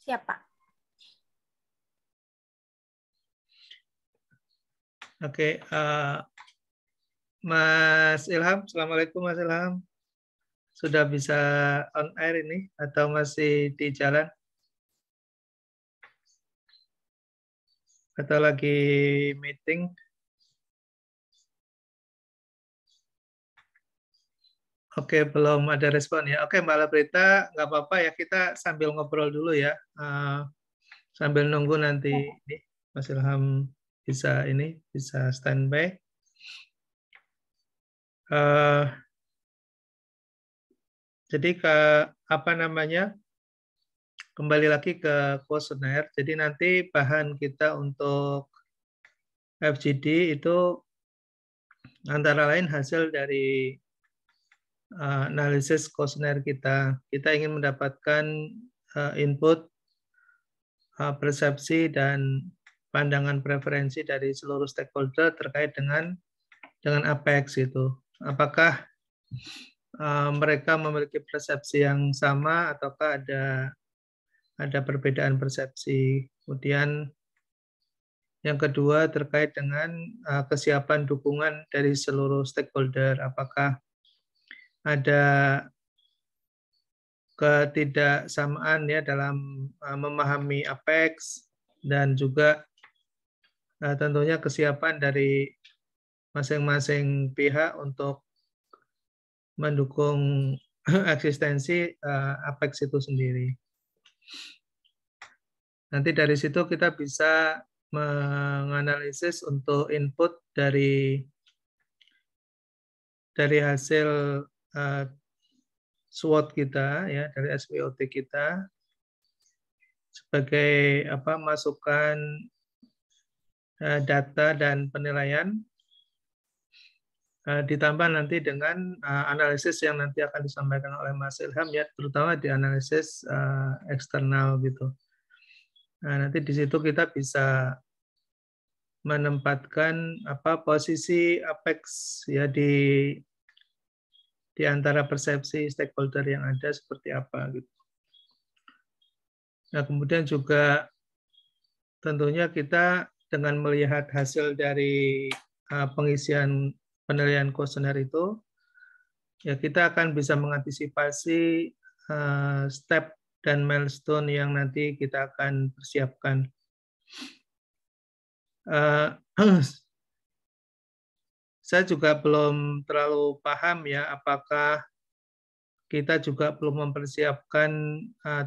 Siap, Pak. Oke, Mas Ilham, Assalamualaikum Mas Ilham. Sudah bisa on air ini atau masih di jalan? Atau lagi meeting? Oke, belum ada respon ya. Oke, Mbak Labrita, nggak apa-apa ya, kita sambil ngobrol dulu ya. Sambil nunggu nanti ini, Mas Ilham bisa standby. Jadi kembali lagi ke kuesioner. Jadi nanti bahan kita untuk FGD itu antara lain hasil dari analisis kuesioner kita. Kita ingin mendapatkan input persepsi dan pandangan preferensi dari seluruh stakeholder terkait dengan Apex itu. Apakah mereka memiliki persepsi yang sama ataukah ada perbedaan persepsi. Kemudian yang kedua terkait dengan kesiapan dukungan dari seluruh stakeholder. Apakah ada ketidaksamaan ya dalam memahami Apex dan juga tentunya kesiapan dari masing-masing pihak untuk mendukung eksistensi Apex itu sendiri. Nanti dari situ kita bisa menganalisis untuk input dari hasil SWOT kita ya, dari SWOT kita sebagai masukan data dan penilaian ditambah nanti dengan analisis yang nanti akan disampaikan oleh Mas Ilham ya, terutama di analisis eksternal gitu. Nah, nanti di situ kita bisa menempatkan posisi Apex ya di antara persepsi stakeholder yang ada seperti apa gitu. Nah, kemudian juga tentunya kita dengan melihat hasil dari pengisian penilaian kuesioner itu, ya kita akan bisa mengantisipasi step dan milestone yang nanti kita akan persiapkan. Saya juga belum terlalu paham ya, apakah kita juga belum mempersiapkan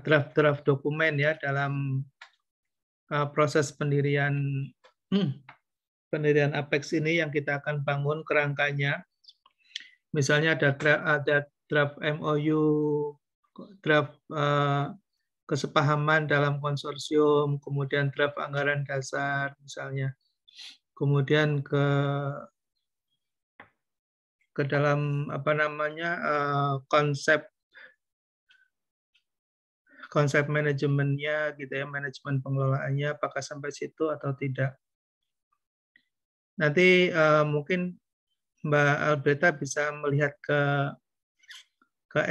draft-draft dokumen ya dalam proses pendirian Apex ini yang kita akan bangun kerangkanya. Misalnya ada draft MOU, draft kesepahaman dalam konsorsium, kemudian draft anggaran dasar misalnya, kemudian ke dalam konsep manajemennya gitu ya, manajemen pengelolaannya apakah sampai situ atau tidak. Nanti mungkin Mbak Alberta bisa melihat ke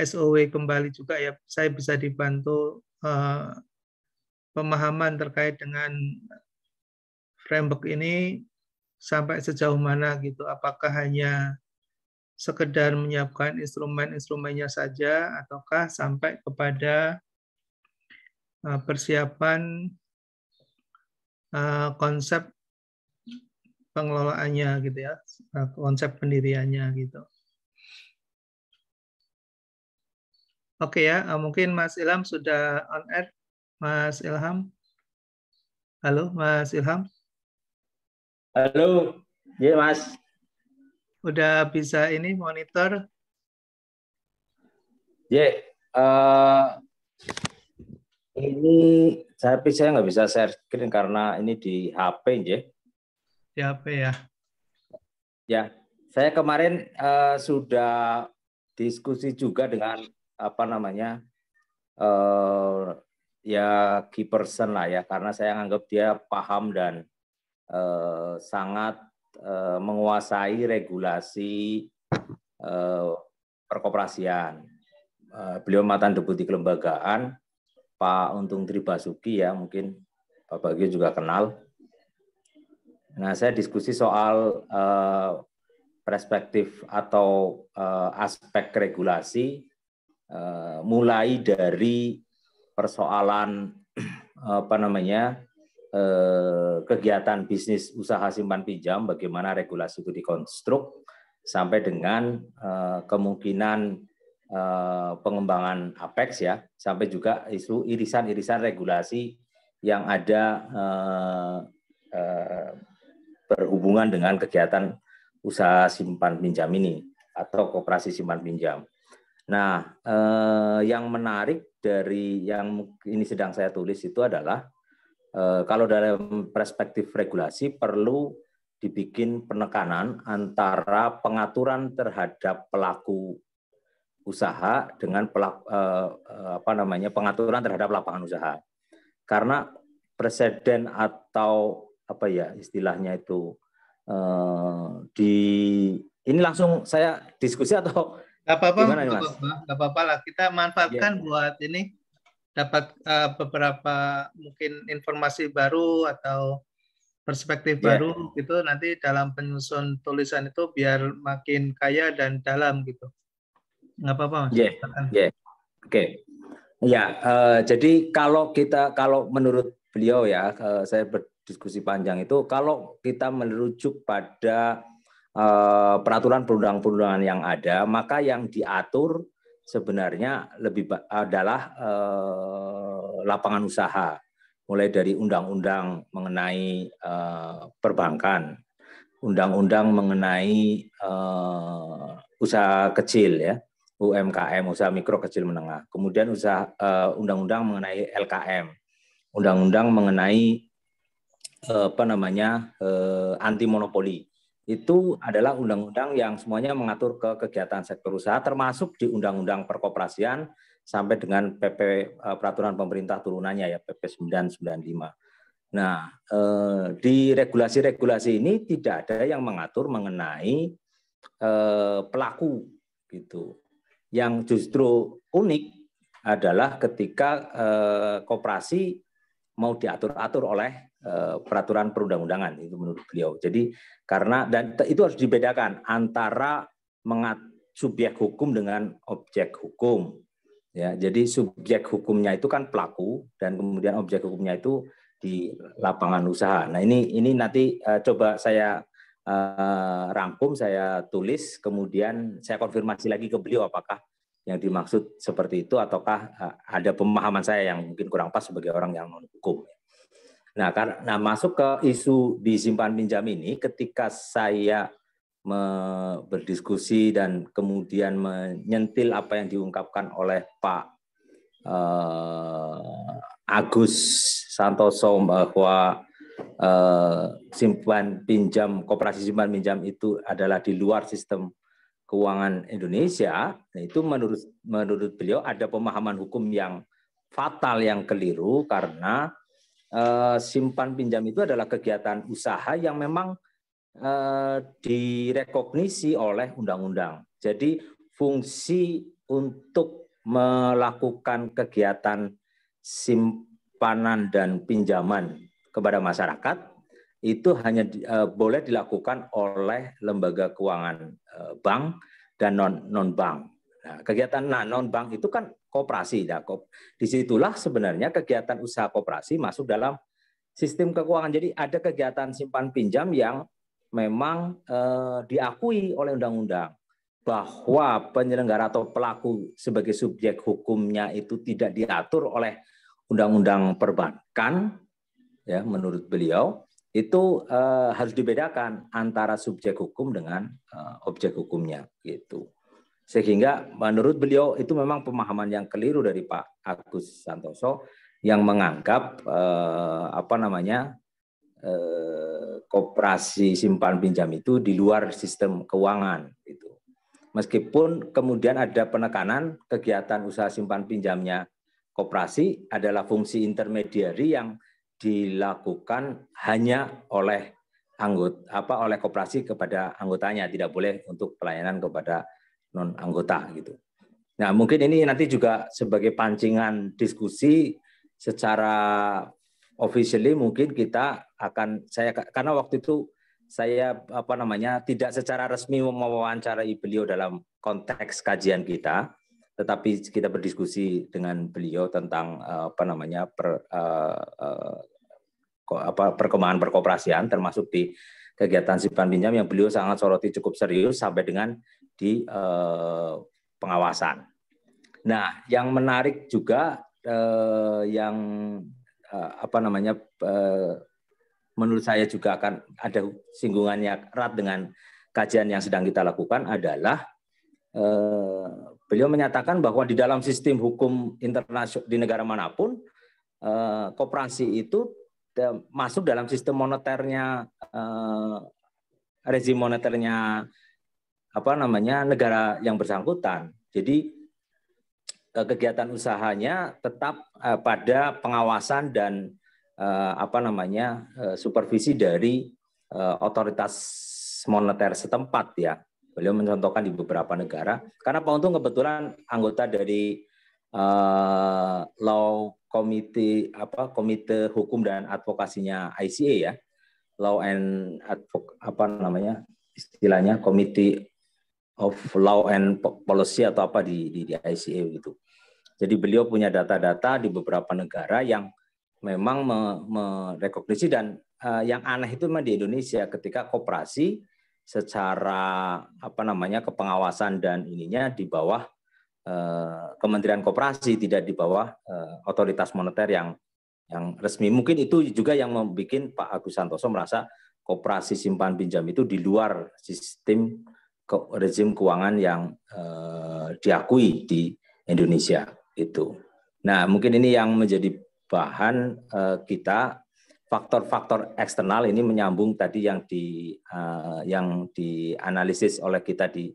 SOW kembali juga ya, saya bisa dibantu pemahaman terkait dengan framework ini sampai sejauh mana gitu, apakah hanya sekedar menyiapkan instrumen-instrumennya saja ataukah sampai kepada persiapan konsep pengelolaannya gitu ya, konsep pendiriannya gitu. Oke ya, mungkin Mas Ilham sudah on air. Mas Ilham. Halo, Mas Ilham. Halo, ya Mas. Udah bisa ini monitor? Ya, ini tapi saya nggak bisa share screen karena ini di HP ya. Di HP ya. Ya, saya kemarin sudah diskusi juga dengan ya key person lah ya, karena saya anggap dia paham dan sangat menguasai regulasi perkoperasian. Beliau mantan deputi kelembagaan Pak Untung Tribasuki ya, mungkin Pak Bagio juga kenal. Nah, saya diskusi soal perspektif atau aspek regulasi, mulai dari persoalan kegiatan bisnis usaha simpan pinjam, bagaimana regulasi itu dikonstruk, sampai dengan kemungkinan pengembangan Apex ya, sampai juga isu irisan-irisan regulasi yang ada berhubungan dengan kegiatan usaha simpan pinjam ini atau koperasi simpan pinjam. Nah, yang menarik dari yang ini sedang saya tulis itu adalah kalau dalam perspektif regulasi perlu dibikin penekanan antara pengaturan terhadap pelaku usaha dengan pengaturan terhadap lapangan usaha. Karena presiden atau apa ya istilahnya itu ini langsung saya diskusi atau nggak apa-apa, gimana nih, Mas? Nggak apa-apa lah. Kita manfaatkan buat ini dapat beberapa mungkin informasi baru atau perspektif baru gitu, nanti dalam penyusun tulisan itu biar makin kaya dan dalam gitu. Nggak apa-apa, Mas. Oke. Ya, jadi kalau menurut beliau ya, saya berdiskusi panjang itu, kalau kita merujuk pada peraturan perundang-undangan yang ada, maka yang diatur sebenarnya adalah lapangan usaha, mulai dari undang-undang mengenai perbankan, undang-undang mengenai usaha kecil ya, UMKM, usaha mikro kecil menengah, kemudian undang-undang mengenai LKM, undang-undang mengenai anti monopoli. Itu adalah undang-undang yang semuanya mengatur ke kegiatan sektor usaha, termasuk di undang-undang perkoperasian sampai dengan PP peraturan pemerintah turunannya ya, PP 995. Nah, di regulasi-regulasi ini tidak ada yang mengatur mengenai pelaku gitu. Yang justru unik adalah ketika koperasi mau diatur-atur oleh peraturan perundang-undangan, itu menurut beliau. Jadi dan itu harus dibedakan antara subjek hukum dengan objek hukum. Ya, jadi subjek hukumnya itu kan pelaku dan kemudian objek hukumnya itu di lapangan usaha. Nah, ini nanti coba saya rangkum, saya tulis, kemudian saya konfirmasi lagi ke beliau apakah yang dimaksud seperti itu ataukah ada pemahaman saya yang mungkin kurang pas sebagai orang yang non hukum. Nah, masuk ke isu di simpan pinjam ini, ketika saya berdiskusi dan kemudian menyentil apa yang diungkapkan oleh Pak Agus Santoso bahwa simpan pinjam, koperasi simpan pinjam itu adalah di luar sistem keuangan Indonesia, nah itu menurut beliau ada pemahaman hukum yang fatal, yang keliru, karena simpan pinjam itu adalah kegiatan usaha yang memang direkognisi oleh undang-undang. Jadi fungsi untuk melakukan kegiatan simpanan dan pinjaman kepada masyarakat itu hanya boleh dilakukan oleh lembaga keuangan bank dan non-bank. Nah, kegiatan non-bank itu kan koperasi. Nah, disitulah sebenarnya kegiatan usaha koperasi masuk dalam sistem keuangan. Jadi ada kegiatan simpan pinjam yang memang diakui oleh undang-undang bahwa penyelenggara atau pelaku sebagai subjek hukumnya itu tidak diatur oleh undang-undang perbankan. Ya, menurut beliau itu harus dibedakan antara subjek hukum dengan objek hukumnya gitu. Sehingga menurut beliau itu memang pemahaman yang keliru dari Pak Agus Santoso yang menganggap koperasi simpan pinjam itu di luar sistem keuangan gitu. Meskipun kemudian ada penekanan kegiatan usaha simpan pinjamnya koperasi adalah fungsi intermediari yang dilakukan hanya oleh oleh koperasi kepada anggotanya, tidak boleh untuk pelayanan kepada non anggota gitu. Nah, mungkin ini nanti juga sebagai pancingan diskusi secara officially mungkin kita akan karena waktu itu saya tidak secara resmi mewawancarai beliau dalam konteks kajian kita, tetapi kita berdiskusi dengan beliau tentang perkembangan perkoperasian, termasuk di kegiatan simpan pinjam yang beliau sangat soroti cukup serius sampai dengan di pengawasan. Nah, yang menarik juga yang menurut saya juga akan ada singgungannya erat dengan kajian yang sedang kita lakukan adalah beliau menyatakan bahwa di dalam sistem hukum internasional di negara manapun koperasi itu masuk dalam sistem moneternya rezim moneternya negara yang bersangkutan. Jadi kegiatan usahanya tetap pada pengawasan dan supervisi dari otoritas moneter setempat ya. Beliau mencontohkan di beberapa negara. Karena Pak Untung kebetulan anggota dari Law Committee Komite Hukum dan Advokasinya ICA ya. Law and istilahnya Committee of Law and Policy atau apa di ICA gitu. Jadi beliau punya data-data di beberapa negara yang memang merekognisi dan yang aneh itu memang di Indonesia ketika koperasi secara kepengawasan dan ininya di bawah Kementerian Koperasi, tidak di bawah otoritas moneter yang resmi. Mungkin itu juga yang membuat Pak Agus Santoso merasa koperasi simpan pinjam itu di luar sistem rezim keuangan yang diakui di Indonesia itu. Nah, mungkin ini yang menjadi bahan kita, faktor-faktor eksternal ini menyambung tadi yang dianalisis oleh kita di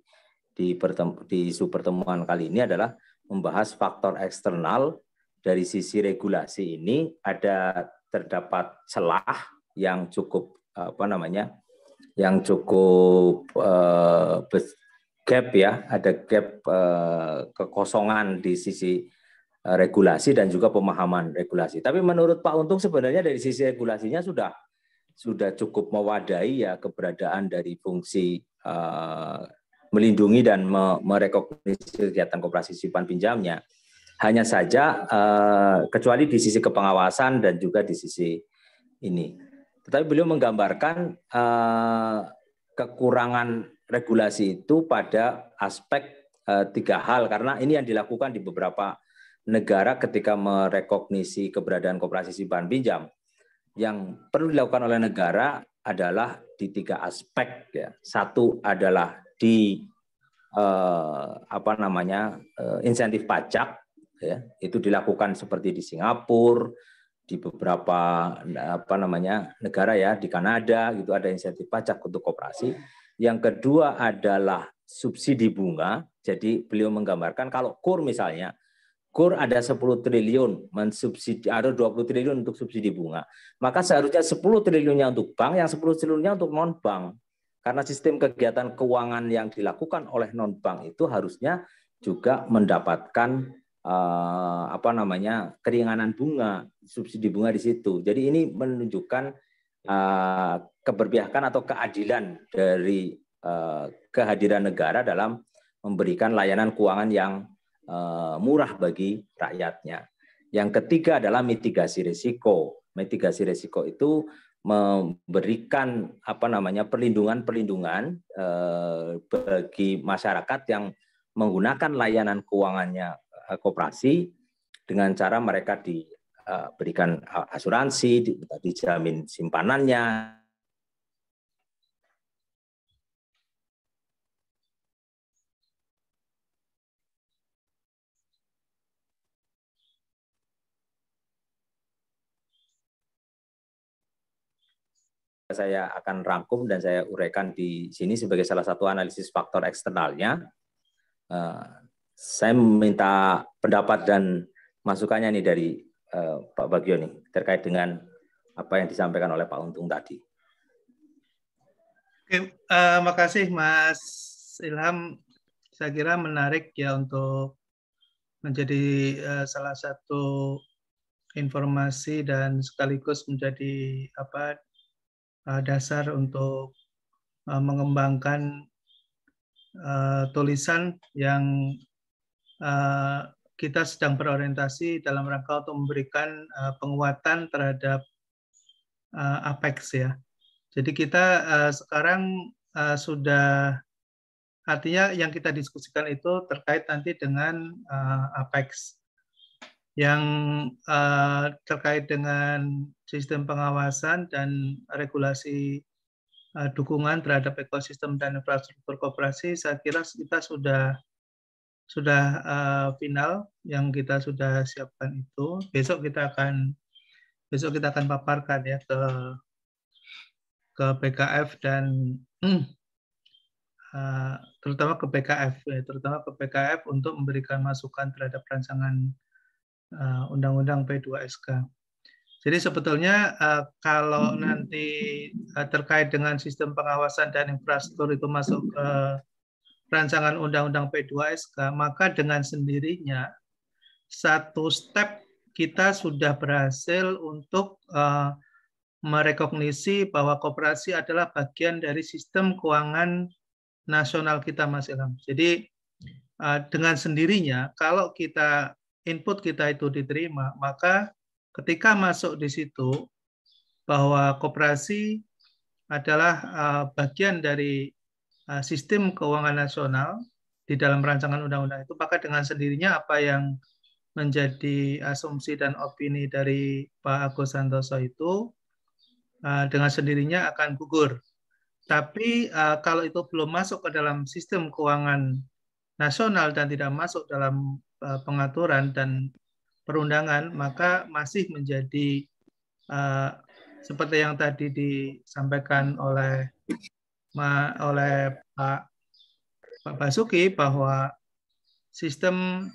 isu pertemuan kali ini adalah membahas faktor eksternal. Dari sisi regulasi ini terdapat celah yang cukup gap ya, ada gap kekosongan di sisi regulasi dan juga pemahaman regulasi. Tapi menurut Pak Untung sebenarnya dari sisi regulasinya sudah cukup mewadahi ya keberadaan dari fungsi melindungi dan merekognisi kegiatan koperasi simpan pinjamnya. Hanya saja kecuali di sisi kepengawasan dan juga di sisi ini. Tetapi beliau menggambarkan kekurangan regulasi itu pada aspek 3 hal, karena ini yang dilakukan di beberapa negara ketika merekognisi keberadaan koperasi simpan pinjam. Yang perlu dilakukan oleh negara adalah di 3 aspek ya. Satu adalah di insentif pajak ya, itu dilakukan seperti di Singapura, di beberapa negara ya, di Kanada gitu ada insentif pajak untuk koperasi. Yang kedua adalah subsidi bunga. Jadi beliau menggambarkan kalau KUR misalnya, KUR ada 10 triliun mensubsidi, ada 20 triliun untuk subsidi bunga. Maka seharusnya 10 triliunnya untuk bank, yang 10 triliunnya untuk non-bank. Karena sistem kegiatan keuangan yang dilakukan oleh non-bank itu harusnya juga mendapatkan keringanan bunga, subsidi bunga di situ. Jadi ini menunjukkan keberpihakan atau keadilan dari kehadiran negara dalam memberikan layanan keuangan yang murah bagi rakyatnya. Yang ketiga adalah mitigasi risiko. Mitigasi risiko itu memberikan perlindungan bagi masyarakat yang menggunakan layanan keuangannya koperasi dengan cara mereka diberikan asuransi, dijamin simpanannya. Saya akan rangkum dan saya uraikan di sini sebagai salah satu analisis faktor eksternalnya. Saya minta pendapat dan masukannya nih dari Pak Bagio nih terkait dengan apa yang disampaikan oleh Pak Untung tadi. Oke, makasih Mas Ilham. Saya kira menarik ya untuk menjadi salah satu informasi dan sekaligus menjadi dasar untuk mengembangkan tulisan yang kita sedang berorientasi dalam rangka untuk memberikan penguatan terhadap Apex ya. Jadi kita sekarang sudah, artinya yang kita diskusikan itu terkait nanti dengan Apex yang terkait dengan sistem pengawasan dan regulasi dukungan terhadap ekosistem dan infrastruktur koperasi. Saya kira kita sudah final yang kita sudah siapkan itu. Besok kita akan paparkan ya ke BKF dan terutama ke BKF untuk memberikan masukan terhadap rancangan Undang-Undang P2SK. Jadi sebetulnya kalau nanti terkait dengan sistem pengawasan dan infrastruktur itu masuk ke rancangan Undang-Undang P2SK, maka dengan sendirinya satu step kita sudah berhasil untuk merekognisi bahwa koperasi adalah bagian dari sistem keuangan nasional kita, Mas Ilham. Jadi dengan sendirinya kalau input kita itu diterima, maka ketika masuk di situ bahwa koperasi adalah bagian dari sistem keuangan nasional di dalam rancangan undang-undang itu, maka dengan sendirinya apa yang menjadi asumsi dan opini dari Pak Agus Santoso itu dengan sendirinya akan gugur. Tapi kalau itu belum masuk ke dalam sistem keuangan nasional dan tidak masuk dalam pengaturan dan perundangan, maka masih menjadi seperti yang tadi disampaikan oleh Pak Basuki, bahwa sistem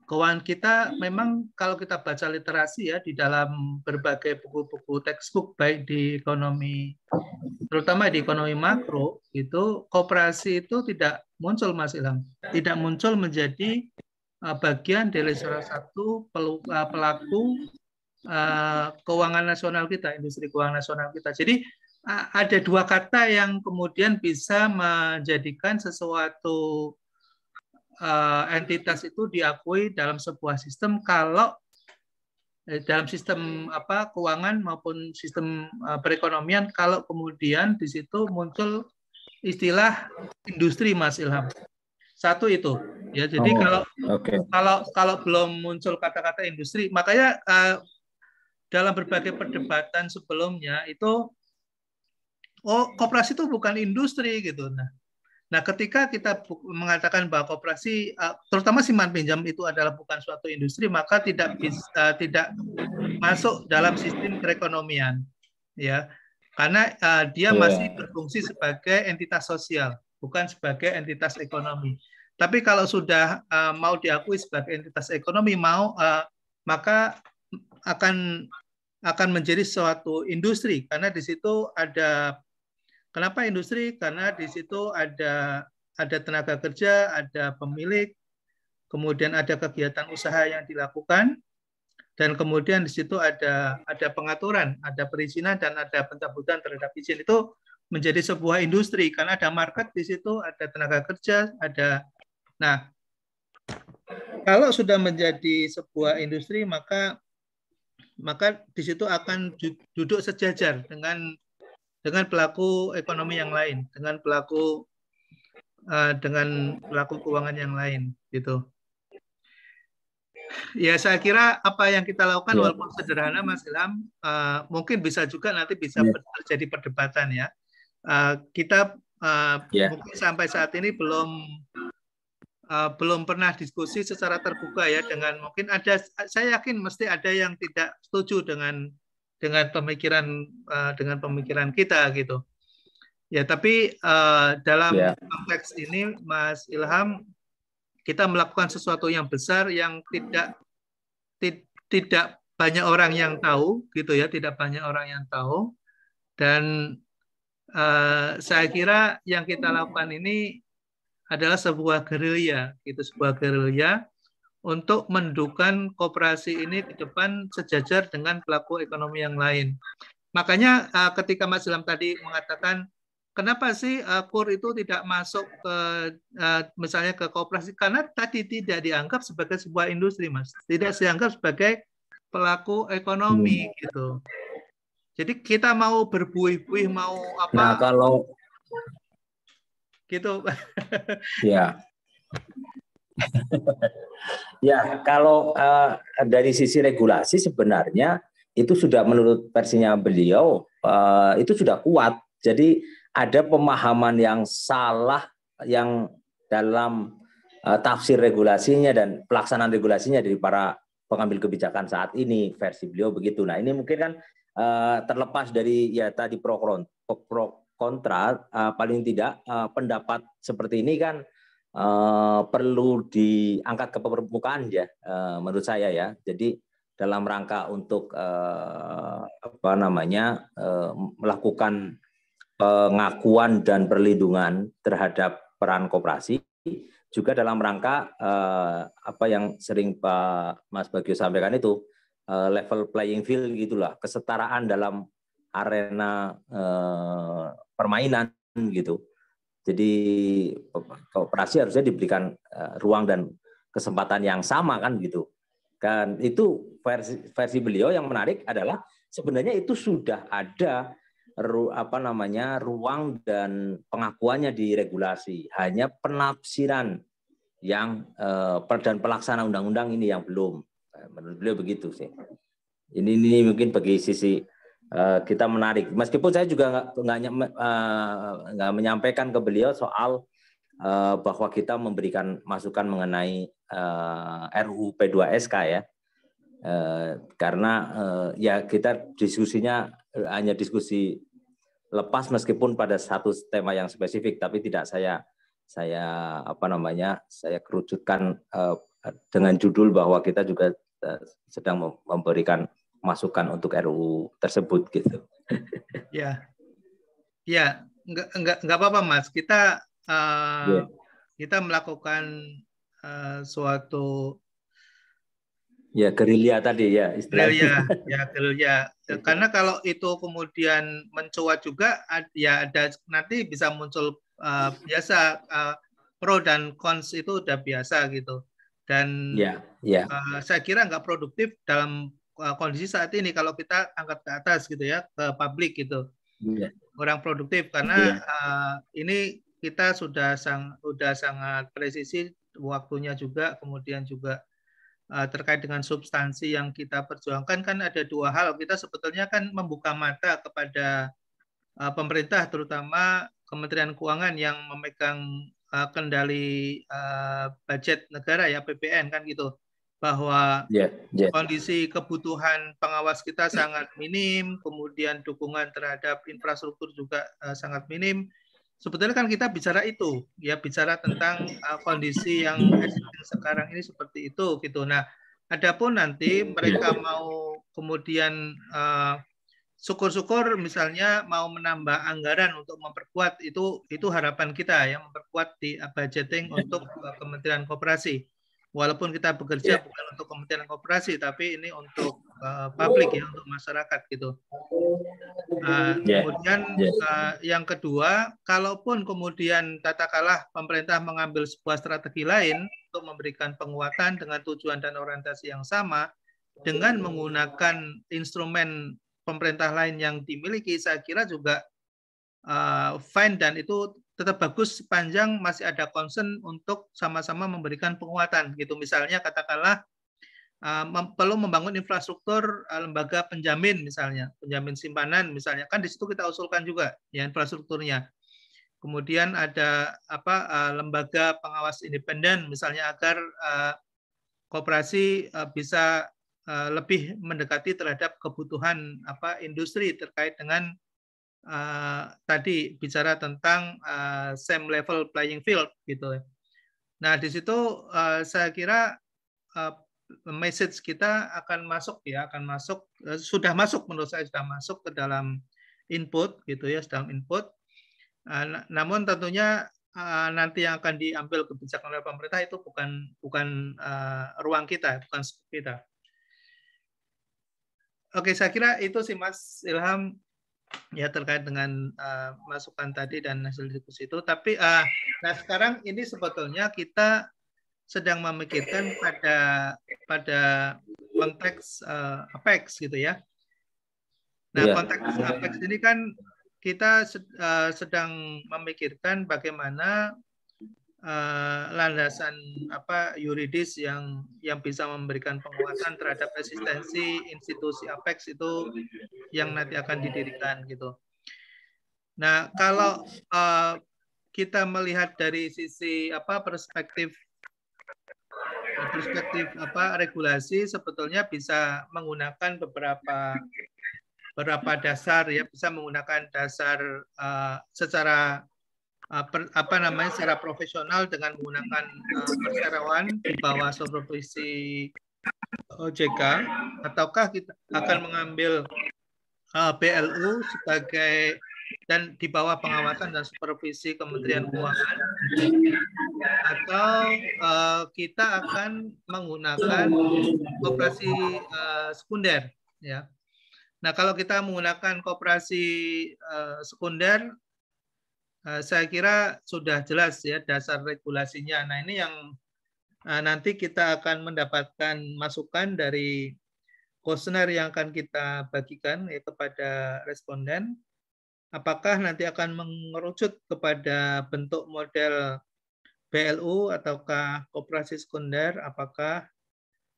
keuangan kita memang kalau kita baca literasi ya di dalam berbagai buku-buku textbook baik di ekonomi, terutama di ekonomi makro, itu koperasi itu tidak muncul, Mas Ilham, tidak muncul menjadi bagian dari salah satu pelaku keuangan nasional kita, industri keuangan nasional kita. Jadi ada dua kata yang kemudian bisa menjadikan sesuatu entitas itu diakui dalam sebuah sistem kalau dalam sistem keuangan maupun sistem perekonomian, kalau kemudian di situ muncul istilah industri, Mas Ilham. Satu itu ya. Jadi kalau belum muncul kata-kata industri, makanya dalam berbagai perdebatan sebelumnya itu koperasi itu bukan industri gitu. Nah, ketika kita mengatakan bahwa koperasi, terutama simpan pinjam itu adalah bukan suatu industri, maka tidak masuk dalam sistem perekonomian, ya, karena dia masih berfungsi sebagai entitas sosial, bukan sebagai entitas ekonomi. Tapi kalau sudah mau diakui sebagai entitas ekonomi, maka akan menjadi suatu industri, karena di situ ada. Kenapa industri? Karena di situ ada tenaga kerja, ada pemilik, kemudian ada kegiatan usaha yang dilakukan, dan kemudian di situ ada pengaturan, ada perizinan, dan ada pencabutan terhadap izin. Itu menjadi sebuah industri karena ada market di situ, ada tenaga kerja, ada. Nah, kalau sudah menjadi sebuah industri, maka di situ akan duduk sejajar dengan pelaku ekonomi yang lain, dengan pelaku keuangan yang lain, gitu. Ya, saya kira apa yang kita lakukan walaupun sederhana, Mas Ilham, mungkin bisa juga nanti bisa terjadi perdebatan ya. Kita mungkin sampai saat ini belum pernah diskusi secara terbuka ya, dengan mungkin saya yakin mesti ada yang tidak setuju dengan pemikiran kita gitu. Ya, tapi dalam konteks ini, Mas Ilham, kita melakukan sesuatu yang besar yang tidak banyak orang yang tahu gitu ya, tidak banyak orang yang tahu. Dan saya kira yang kita lakukan ini adalah sebuah gerilya gitu, sebuah gerilya untuk mendudukan koperasi ini ke depan sejajar dengan pelaku ekonomi yang lain. Makanya ketika Mas Ilham tadi mengatakan kenapa sih KUR itu tidak masuk ke misalnya ke koperasi, karena tadi tidak dianggap sebagai sebuah industri, Mas. Tidak dianggap sebagai pelaku ekonomi gitu. Jadi kita mau berbuih-buih, mau apa? Nah, kalau gitu. ya, ya kalau dari sisi regulasi sebenarnya itu sudah menurut versinya beliau itu sudah kuat. Jadi ada pemahaman yang salah yang dalam tafsir regulasinya dan pelaksanaan regulasinya dari para pengambil kebijakan saat ini, versi beliau begitu. Nah ini mungkin kan terlepas dari ya tadi pro kontra, paling tidak pendapat seperti ini kan perlu diangkat ke permukaan ya, menurut saya ya. Jadi dalam rangka untuk melakukan pengakuan dan perlindungan terhadap peran koperasi, juga dalam rangka apa yang sering Pak Mas Bagio sampaikan itu level playing field gitulah, kesetaraan dalam arena permainan gitu. Jadi koperasi harusnya diberikan ruang dan kesempatan yang sama kan gitu. Kan itu versi beliau yang menarik adalah sebenarnya itu sudah ada ruang dan pengakuannya di regulasi, hanya penafsiran yang dan pelaksana undang-undang ini yang belum. Menurut beliau begitu sih. Ini mungkin bagi sisi kita menarik. Meskipun saya juga nggak menyampaikan ke beliau soal bahwa kita memberikan masukan mengenai RUU P2SK ya. Karena ya kita diskusinya hanya diskusi lepas meskipun pada satu tema yang spesifik, tapi tidak saya kerucutkan dengan judul bahwa kita juga sedang memberikan masukan untuk RUU tersebut gitu. Ya, ya, enggak apa-apa Mas. Kita kita melakukan suatu gerilya tadi ya istilahnya. Gerilya. Karena kalau itu kemudian mencuat juga, ya ada nanti bisa muncul biasa pro dan cons itu udah biasa gitu. Dan saya kira nggak produktif dalam kondisi saat ini kalau kita angkat ke atas gitu ya, ke publik gitu. Kurang produktif karena ini kita sudah sangat presisi waktunya juga, kemudian juga terkait dengan substansi yang kita perjuangkan kan ada dua hal. Kita sebetulnya kan membuka mata kepada pemerintah, terutama Kementerian Keuangan yang memegang kendali budget negara ya, APBN kan gitu, bahwa kondisi kebutuhan pengawas kita sangat minim, kemudian dukungan terhadap infrastruktur juga sangat minim. Sebetulnya kan kita bicara itu, ya bicara tentang kondisi yang sekarang ini seperti itu gitu. Nah, adapun nanti mereka mau kemudian syukur-syukur misalnya mau menambah anggaran untuk memperkuat itu harapan kita ya, memperkuat di budgeting untuk Kementerian Koperasi. Walaupun kita bekerja bukan untuk Kementerian Koperasi, tapi ini untuk publik ya, untuk masyarakat gitu. Kemudian yang kedua, kalaupun kemudian katakanlah pemerintah mengambil sebuah strategi lain untuk memberikan penguatan dengan tujuan dan orientasi yang sama dengan menggunakan instrumen pemerintah lain yang dimiliki, saya kira juga fine dan itu tetap bagus sepanjang masih ada concern untuk sama-sama memberikan penguatan gitu. Misalnya katakanlah perlu membangun infrastruktur lembaga penjamin misalnya, penjamin simpanan misalnya, kan di situ kita usulkan juga ya infrastrukturnya. Kemudian ada lembaga pengawas independen misalnya agar koperasi bisa lebih mendekati terhadap kebutuhan industri terkait dengan tadi bicara tentang same level playing field gitu. Nah di situ saya kira message kita akan masuk ya, sudah masuk menurut saya sudah masuk ke dalam input gitu ya, sedang input. Namun tentunya nanti yang akan diambil kebijakan oleh pemerintah itu bukan ruang kita, bukan skop kita. Oke, saya kira itu sih Mas Ilham ya terkait dengan masukan tadi dan hasil diskusi itu. Tapi nah sekarang ini sebetulnya kita sedang memikirkan pada konteks Apex gitu ya. Nah, konteks Apex ini kan kita sedang memikirkan bagaimana landasan yuridis yang bisa memberikan penguatan terhadap eksistensi institusi Apex itu yang nanti akan didirikan gitu. Nah, kalau kita melihat dari sisi perspektif regulasi, sebetulnya bisa menggunakan beberapa dasar ya, bisa menggunakan dasar secara secara profesional dengan menggunakan perseroan di bawah supervisi OJK, ataukah kita akan mengambil BLU sebagai dan di bawah pengawasan dan supervisi Kementerian Keuangan, atau kita akan menggunakan koperasi sekunder ya. Nah, kalau kita menggunakan koperasi sekunder, saya kira sudah jelas ya dasar regulasinya. Nah, ini yang nanti kita akan mendapatkan masukan dari kuesioner yang akan kita bagikan ya, kepada responden. Apakah nanti akan mengerucut kepada bentuk model BLU ataukah koperasi sekunder? Apakah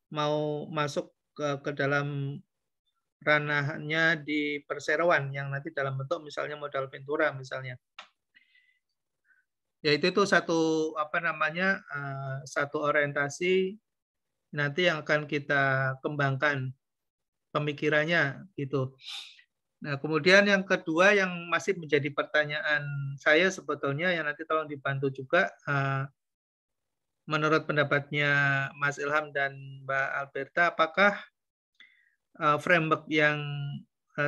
mau masuk ke dalam ranahnya di perseroan yang nanti dalam bentuk misalnya modal ventura misalnya. Ya itu satu satu orientasi nanti yang akan kita kembangkan pemikirannya gitu. Nah, kemudian yang kedua yang masih menjadi pertanyaan saya sebetulnya yang nanti tolong dibantu juga menurut pendapatnya Mas Ilham dan Mbak Alberta, apakah framework yang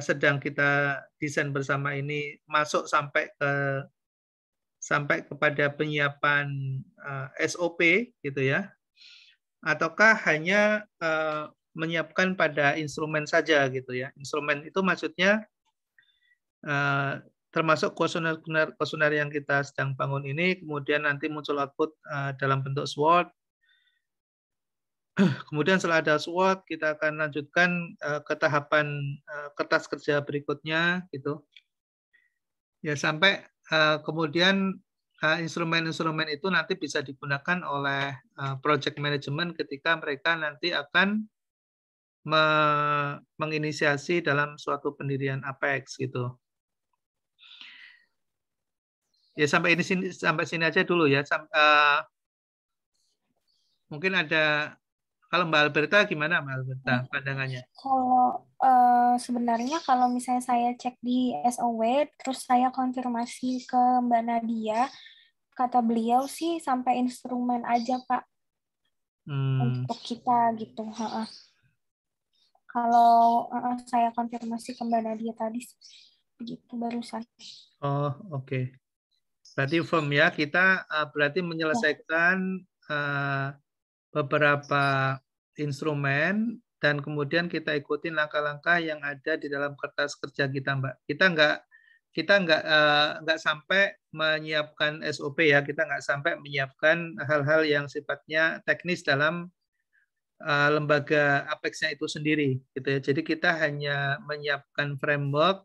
sedang kita desain bersama ini masuk sampai kepada penyiapan SOP gitu ya, ataukah hanya menyiapkan pada instrumen saja gitu ya. Instrumen itu maksudnya termasuk kuesioner yang kita sedang bangun ini, kemudian nanti muncul output dalam bentuk SWOT. Kemudian setelah ada SWOT, kita akan lanjutkan ke tahapan kertas kerja berikutnya gitu. Ya sampai kemudian instrumen-instrumen itu nanti bisa digunakan oleh project management ketika mereka nanti akan menginisiasi dalam suatu pendirian Apex gitu. Ya sampai sini aja dulu ya. Mungkin ada, kalau Mbak Alberta gimana Mbak Alberta pandangannya? Kalau sebenarnya kalau misalnya saya cek di SOW, terus saya konfirmasi ke Mbak Nadia, kata beliau sih sampai instrumen aja Pak untuk kita gitu. Kalau saya konfirmasi ke Mbak Nadia tadi begitu barusan. Oh oke. Berarti firm ya, kita berarti menyelesaikan beberapa instrumen dan kemudian kita ikuti langkah-langkah yang ada di dalam kertas kerja kita, Mbak. Kita nggak sampai menyiapkan SOP ya, kita nggak sampai menyiapkan hal-hal yang sifatnya teknis dalam lembaga Apex-nya itu sendiri, gitu ya. Jadi kita hanya menyiapkan framework,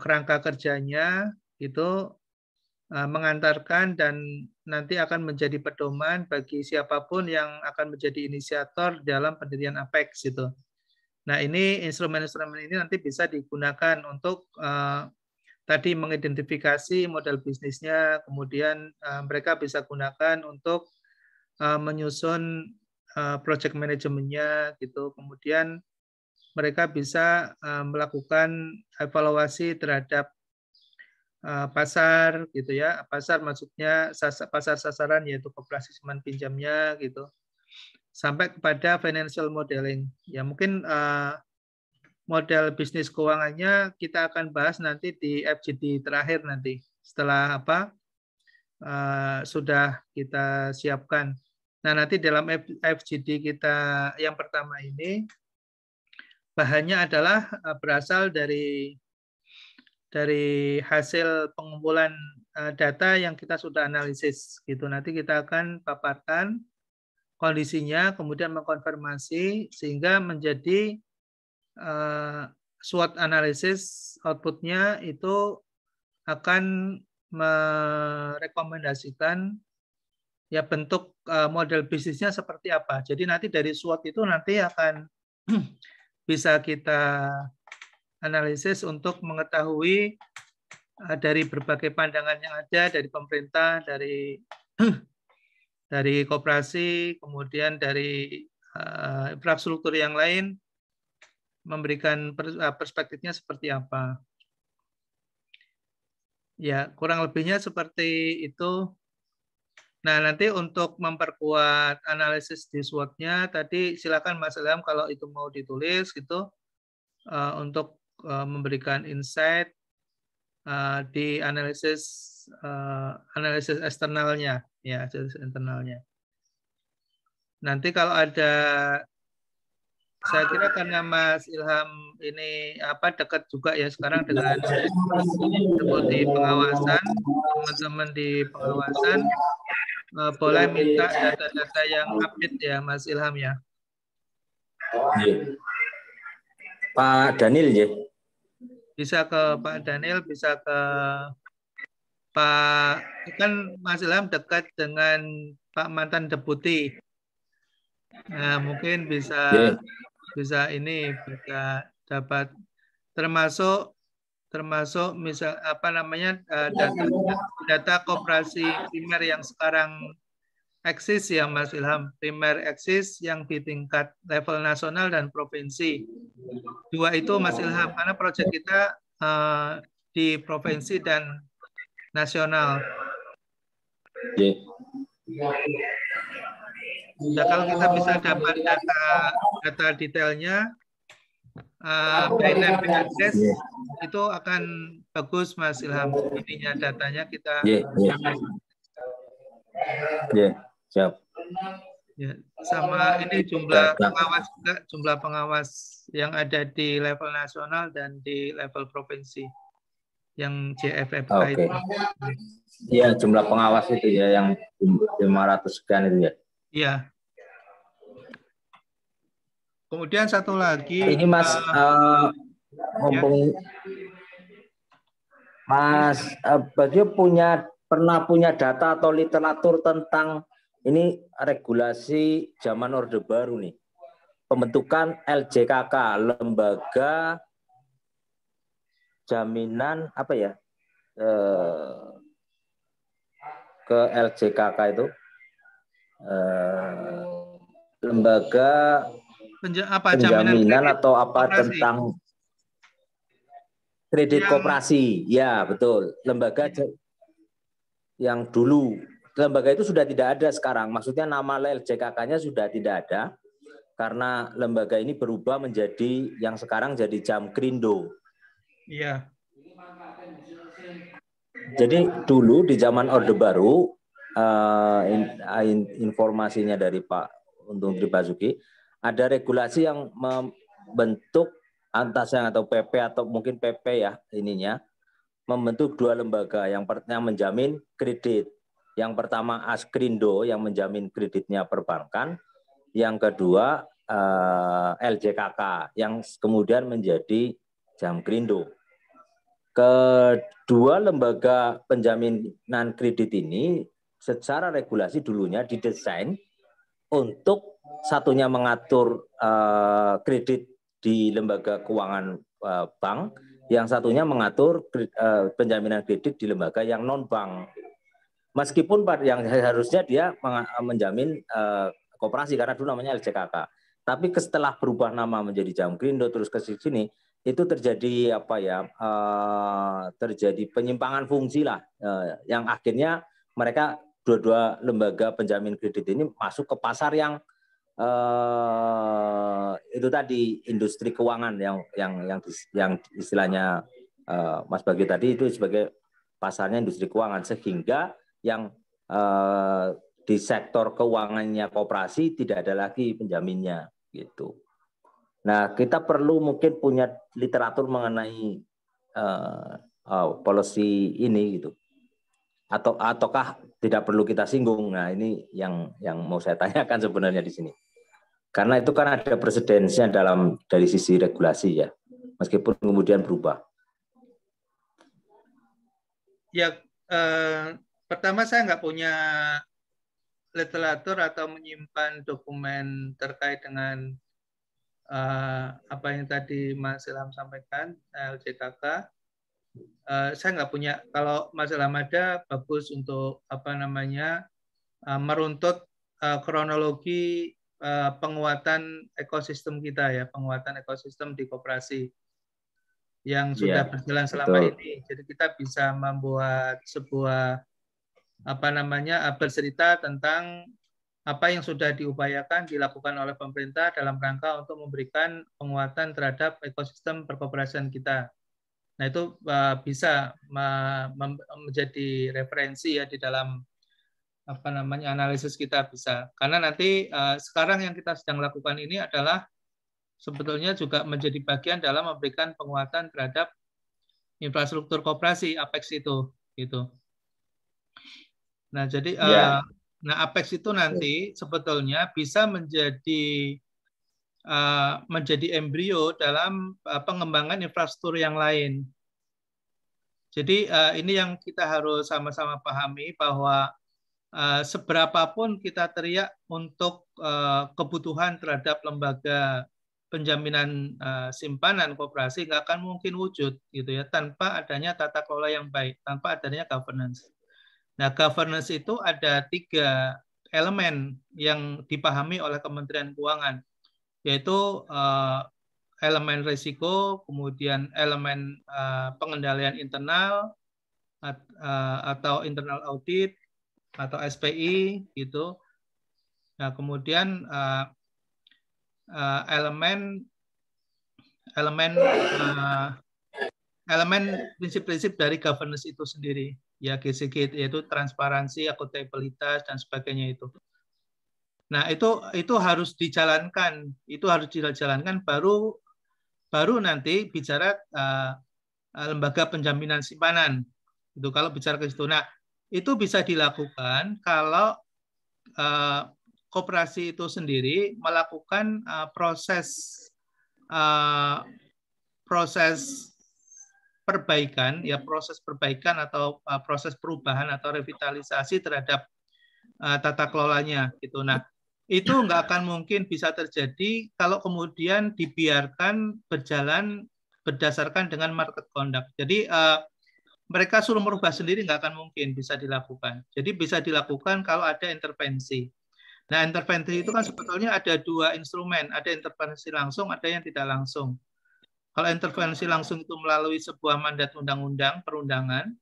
kerangka kerjanya itu mengantarkan dan nanti akan menjadi pedoman bagi siapapun yang akan menjadi inisiator dalam pendirian Apex itu. Nah ini instrumen-instrumen ini nanti bisa digunakan untuk tadi mengidentifikasi model bisnisnya, kemudian mereka bisa gunakan untuk menyusun project manajemennya gitu, kemudian mereka bisa melakukan evaluasi terhadap pasar gitu ya, pasar maksudnya pasar sasaran yaitu koperasi simpan pinjamnya gitu, sampai kepada financial modeling ya. Mungkin model bisnis keuangannya kita akan bahas nanti di FGD terakhir nanti setelah sudah kita siapkan. Nah, nanti dalam FGD kita yang pertama ini bahannya adalah berasal dari hasil pengumpulan data yang kita sudah analisis gitu. Nanti kita akan paparkan kondisinya, kemudian mengkonfirmasi sehingga menjadi SWOT analisis outputnya itu akan merekomendasikan ya bentuk model bisnisnya seperti apa. Jadi nanti dari SWOT itu nanti akan bisa kita analisis untuk mengetahui dari berbagai pandangan yang ada dari pemerintah, dari koperasi, kemudian dari infrastruktur yang lain, memberikan perspektifnya seperti apa. Ya, kurang lebihnya seperti itu. Nah, nanti untuk memperkuat analisis di SWOT-nya, tadi silakan Mas Ilham kalau itu mau ditulis gitu, untuk memberikan insight di analisis eksternalnya, ya, analisis internalnya. Nanti kalau ada, saya kira karena Mas Ilham ini dekat juga ya sekarang dengan deputi pengawasan, teman-teman di pengawasan boleh minta data-data yang update ya Mas Ilham ya. Pak Daniel ya. Bisa ke Pak Daniel, bisa ke Pak, kan Mas Ilham dekat dengan Pak mantan deputi. Nah, mungkin bisa dapat termasuk misal data koperasi primer yang sekarang eksis ya Mas Ilham, primer eksis yang di tingkat level nasional dan provinsi. Dua itu Mas Ilham, karena proyek kita di provinsi dan nasional. Ya, kalau kita bisa dapat data detailnya, by name by address, itu akan bagus Mas Ilham. Ininya datanya kita. Siap. Ya, sama ini jumlah pengawas juga, jumlah pengawas yang ada di level nasional dan di level provinsi yang JFFK itu. Iya, jumlah pengawas itu ya yang 500 sekian itu ya. Iya. Kemudian satu lagi. Ini Mas, ngomong, Mas Bagio pernah punya data atau literatur tentang ini regulasi zaman Orde Baru nih, pembentukan LJKK, lembaga jaminan apa ya, ke LJKK itu lembaga penjaminan atau apa koperasi. Tentang kredit koperasi, ya betul, lembaga yang dulu. Lembaga itu sudah tidak ada sekarang. Maksudnya nama LJKK-nya sudah tidak ada karena lembaga ini berubah menjadi yang sekarang jadi Jamkrindo. Iya. Jadi dulu di zaman Orde Baru, informasinya dari Pak Menteri Basuki, ada regulasi yang membentuk Antaseng atau PP atau mungkin PP ya ininya, membentuk dua lembaga yang menjamin kredit. Yang pertama Askrindo yang menjamin kreditnya perbankan, yang kedua LJKK yang kemudian menjadi Jamkrindo. Kedua lembaga penjaminan kredit ini secara regulasi dulunya didesain untuk satunya mengatur kredit di lembaga keuangan bank, yang satunya mengatur penjaminan kredit di lembaga yang non-bank. Meskipun yang harusnya dia menjamin koperasi karena dulu namanya LJKK. Tapi setelah berubah nama menjadi Jamkrindo terus ke sini, itu terjadi terjadi penyimpangan fungsi lah, yang akhirnya mereka dua-dua lembaga penjamin kredit ini masuk ke pasar yang itu tadi industri keuangan yang istilahnya Mas Bagio tadi itu sebagai pasarnya industri keuangan, sehingga yang di sektor keuangannya koperasi tidak ada lagi penjaminnya gitu. Nah, kita perlu mungkin punya literatur mengenai policy ini gitu. Ataukah tidak perlu kita singgung? Nah, ini yang mau saya tanyakan sebenarnya di sini. Karena itu kan ada presidensinya dari sisi regulasi ya, meskipun kemudian berubah. Ya, pertama saya nggak punya literatur atau menyimpan dokumen terkait dengan apa yang tadi Mas Ilham sampaikan, LJKK. Saya nggak punya. Kalau Mas Ilham ada, bagus untuk meruntut kronologi penguatan ekosistem kita ya, penguatan ekosistem di koperasi yang sudah berjalan selama ini. Jadi kita bisa membuat sebuah bercerita tentang apa yang sudah diupayakan dilakukan oleh pemerintah dalam rangka untuk memberikan penguatan terhadap ekosistem perkoperasian kita. Nah, itu bisa menjadi referensi ya di dalam analisis kita bisa. Karena nanti sekarang yang kita sedang lakukan ini adalah sebetulnya juga menjadi bagian dalam memberikan penguatan terhadap infrastruktur koperasi APEX itu gitu. Nah, jadi APEX itu nanti sebetulnya bisa menjadi embrio dalam pengembangan infrastruktur yang lain. Jadi ini yang kita harus sama-sama pahami bahwa seberapapun kita teriak untuk kebutuhan terhadap lembaga penjaminan simpanan koperasi nggak akan mungkin wujud gitu ya tanpa adanya tata kelola yang baik, tanpa adanya governance. Nah, governance itu ada 3 elemen yang dipahami oleh Kementerian Keuangan, yaitu elemen risiko, kemudian elemen pengendalian internal atau internal audit atau SPI gitu. Nah, kemudian elemen prinsip-prinsip dari governance itu sendiri, ya GCG, yaitu transparansi, akuntabilitas dan sebagainya itu. Nah, itu harus dijalankan, baru nanti bicara lembaga penjaminan simpanan. Itu kalau bicara ke situ. Nah, itu bisa dilakukan kalau koperasi itu sendiri melakukan proses perbaikan atau proses perubahan atau revitalisasi terhadap tata kelolanya gitu. Nah, itu nggak akan mungkin bisa terjadi kalau kemudian dibiarkan berjalan berdasarkan dengan market conduct. Jadi mereka suruh merubah sendiri nggak akan mungkin bisa dilakukan. Jadi bisa dilakukan kalau ada intervensi. Nah, intervensi itu kan sebetulnya ada 2 instrumen, ada intervensi langsung, ada yang tidak langsung. Kalau intervensi langsung itu melalui sebuah mandat undang-undang, perundangan,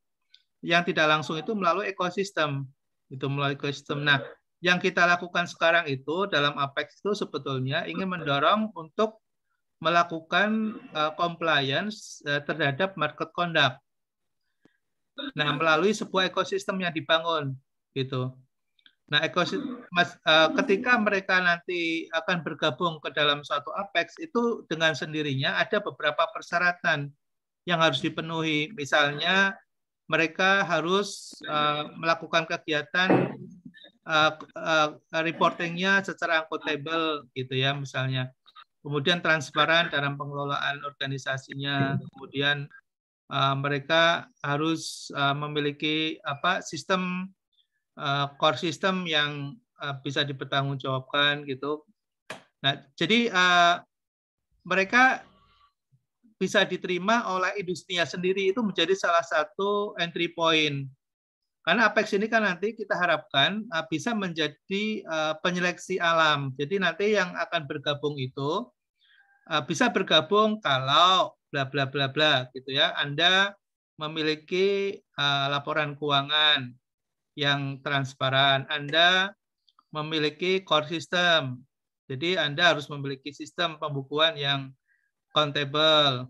yang tidak langsung itu melalui ekosistem. Nah, yang kita lakukan sekarang itu dalam APEX itu sebetulnya ingin mendorong untuk melakukan compliance terhadap market conduct. Nah, melalui sebuah ekosistem yang dibangun gitu. Nah, ketika mereka nanti akan bergabung ke dalam suatu APEX, itu dengan sendirinya ada beberapa persyaratan yang harus dipenuhi. Misalnya, mereka harus melakukan kegiatan reportingnya secara akuntabel, gitu ya, misalnya. Kemudian transparan dalam pengelolaan organisasinya. Kemudian mereka harus memiliki sistem core system yang bisa dipertanggungjawabkan gitu. Nah, jadi mereka bisa diterima oleh industrinya sendiri, itu menjadi salah satu entry point. Karena APEX ini kan nanti kita harapkan bisa menjadi penyeleksi alam. Jadi nanti yang akan bergabung itu bisa bergabung kalau bla bla bla bla gitu ya. Anda memiliki laporan keuangan yang transparan, Anda memiliki core system. Jadi Anda harus memiliki sistem pembukuan yang accountable.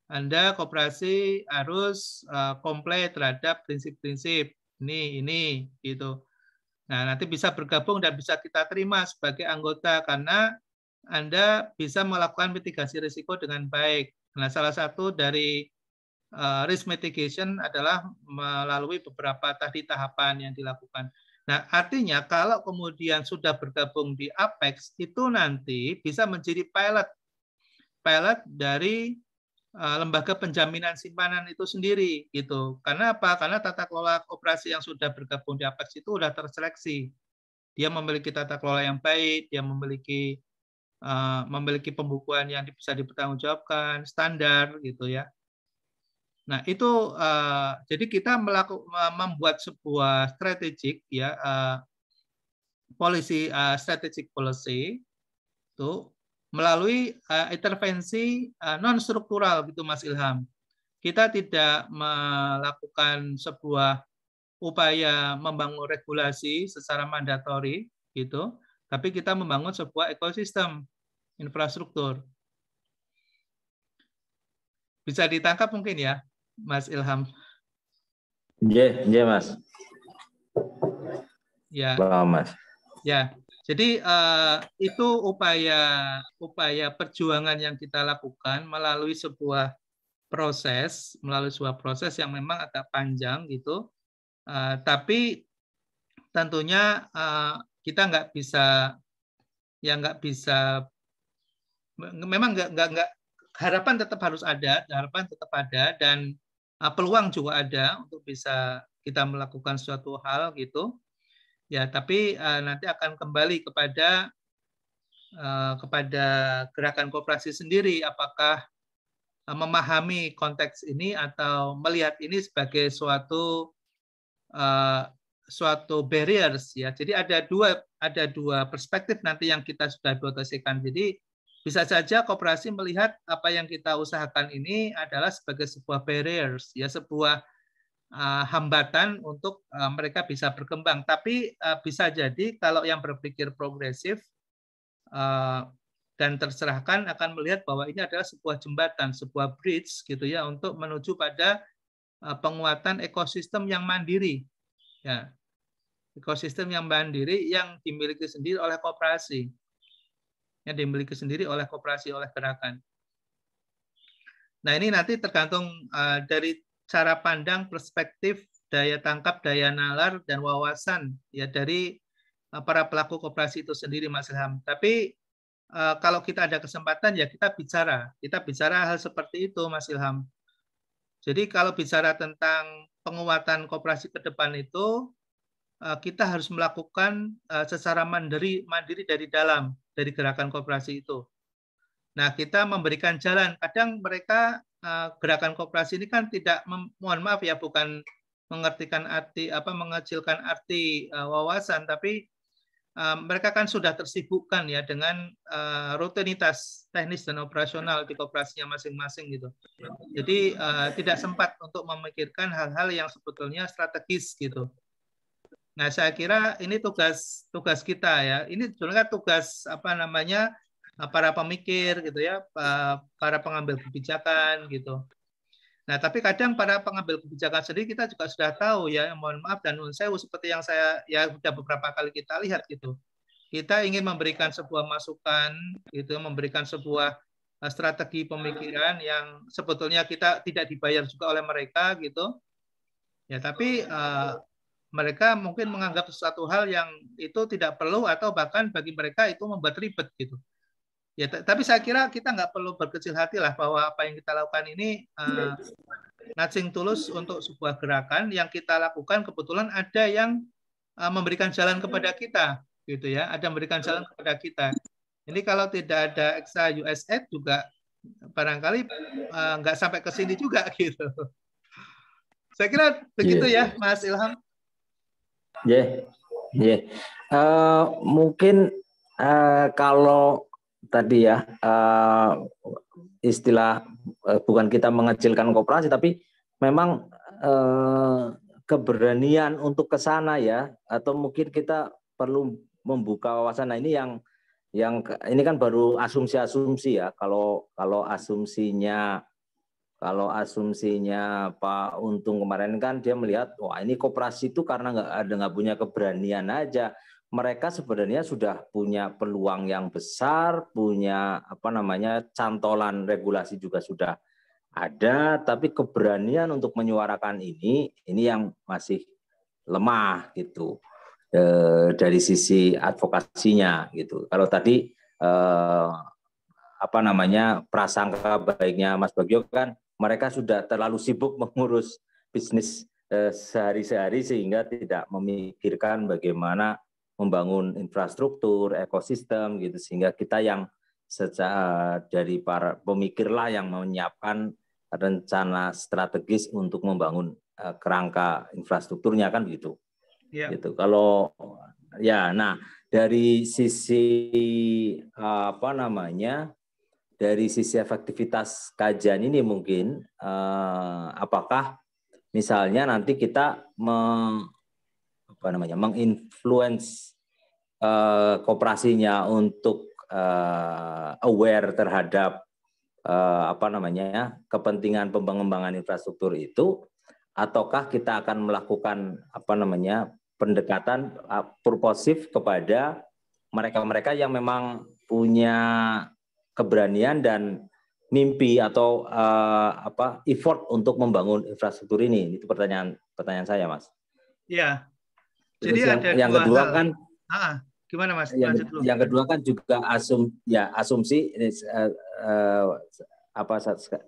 Anda koperasi harus comply terhadap prinsip-prinsip ini gitu. Nah, nanti bisa bergabung dan bisa kita terima sebagai anggota karena Anda bisa melakukan mitigasi risiko dengan baik. Nah, salah satu dari risk mitigation adalah melalui beberapa tadi tahapan yang dilakukan. Nah, artinya kalau kemudian sudah bergabung di Apex, itu nanti bisa menjadi pilot dari lembaga penjaminan simpanan itu sendiri gitu. Karena apa? Karena tata kelola operasi yang sudah bergabung di Apex itu sudah terseleksi. Dia memiliki tata kelola yang baik, dia memiliki pembukuan yang bisa dipertanggungjawabkan, standar gitu ya. Nah, itu jadi kita membuat sebuah strategic ya strategic policy itu melalui intervensi non struktural gitu Mas Ilham. Kita tidak melakukan sebuah upaya membangun regulasi secara mandatori gitu, tapi kita membangun sebuah ekosistem infrastruktur. Bisa ditangkap mungkin ya, Mas Ilham? Iya, Mas. Ya. Mas. Ya. Jadi itu upaya perjuangan yang kita lakukan melalui sebuah proses yang memang agak panjang gitu. Tapi tentunya kita nggak bisa memang nggak harapan tetap harus ada, dan peluang juga ada untuk bisa kita melakukan suatu hal gitu. Ya, tapi nanti akan kembali kepada gerakan koperasi sendiri, apakah memahami konteks ini atau melihat ini sebagai suatu barriers ya. Jadi ada dua perspektif nanti yang kita sudah hipotesiskan. Jadi bisa saja koperasi melihat apa yang kita usahakan ini adalah sebagai sebuah barriers ya, sebuah hambatan untuk mereka bisa berkembang. Tapi bisa jadi kalau yang berpikir progresif dan terserahkan akan melihat bahwa ini adalah sebuah jembatan, sebuah bridge gitu ya, untuk menuju pada penguatan ekosistem yang mandiri. Ya, ekosistem yang mandiri yang dimiliki sendiri oleh koperasi. Yang dimiliki sendiri oleh koperasi, oleh gerakan. Nah, ini nanti tergantung dari cara pandang, perspektif, daya tangkap, daya nalar, dan wawasan ya dari para pelaku koperasi itu sendiri, Mas Ilham. Tapi kalau kita ada kesempatan ya kita bicara hal seperti itu, Mas Ilham. Jadi kalau bicara tentang penguatan koperasi ke depan itu, kita harus melakukan secara mandiri dari dalam, dari gerakan koperasi itu. Nah, kita memberikan jalan. Kadang mereka gerakan koperasi ini kan tidak, mohon maaf ya, bukan mengertikan arti mengecilkan arti wawasan, tapi mereka kan sudah tersibukkan ya dengan rutinitas teknis dan operasional di koperasinya masing-masing gitu. Jadi tidak sempat untuk memikirkan hal-hal yang sebetulnya strategis gitu. Nah, saya kira ini tugas kita ya. Ini sebenarnya tugas para pemikir gitu ya, para pengambil kebijakan gitu. Nah, tapi kadang para pengambil kebijakan sendiri kita juga sudah tahu ya, mohon maaf dan nuwun sewu, seperti yang saya ya sudah beberapa kali kita lihat gitu. Kita ingin memberikan sebuah masukan gitu, memberikan sebuah strategi pemikiran yang sebetulnya kita tidak dibayar juga oleh mereka gitu. Ya, tapi mereka mungkin menganggap sesuatu hal yang itu tidak perlu atau bahkan bagi mereka itu membuat ribet gitu. Ya, tapi saya kira kita nggak perlu berkecil hati lah bahwa apa yang kita lakukan ini nothing tulus untuk sebuah gerakan yang kita lakukan. Kebetulan ada yang memberikan jalan kepada kita, gitu ya. Ada memberikan jalan kepada kita. Ini kalau tidak ada extra US aid juga barangkali nggak sampai ke sini juga, gitu. Saya kira begitu ya, Mas Ilham. Mungkin kalau tadi ya istilah bukan kita mengecilkan koperasi, tapi memang keberanian untuk ke sana ya, atau mungkin kita perlu membuka wawasan. Nah, ini yang ini kan baru asumsi ya. Kalau asumsinya Kalau asumsinya Pak Untung kemarin kan dia melihat, wah ini koperasi itu karena nggak punya keberanian aja. Mereka sebenarnya sudah punya peluang yang besar, punya cantolan regulasi juga sudah ada, tapi keberanian untuk menyuarakan ini yang masih lemah gitu dari sisi advokasinya gitu. Kalau tadi prasangka baiknya Mas Bagio kan mereka sudah terlalu sibuk mengurus bisnis sehari-hari sehingga tidak memikirkan bagaimana membangun infrastruktur, ekosistem gitu, sehingga kita yang dari para pemikirlah yang menyiapkan rencana strategis untuk membangun kerangka infrastrukturnya kan begitu. Ya. Gitu. Kalau nah dari sisi dari sisi efektivitas kajian ini mungkin apakah misalnya nanti kita menginfluence koperasinya untuk aware terhadap kepentingan pengembangan infrastruktur itu, ataukah kita akan melakukan pendekatan purposif kepada mereka-mereka yang memang punya keberanian dan mimpi atau effort untuk membangun infrastruktur ini? Itu pertanyaan saya, Mas. Ya. Jadi yang kedua hal. Kan gimana Mas? Yang kedua kan juga asumsi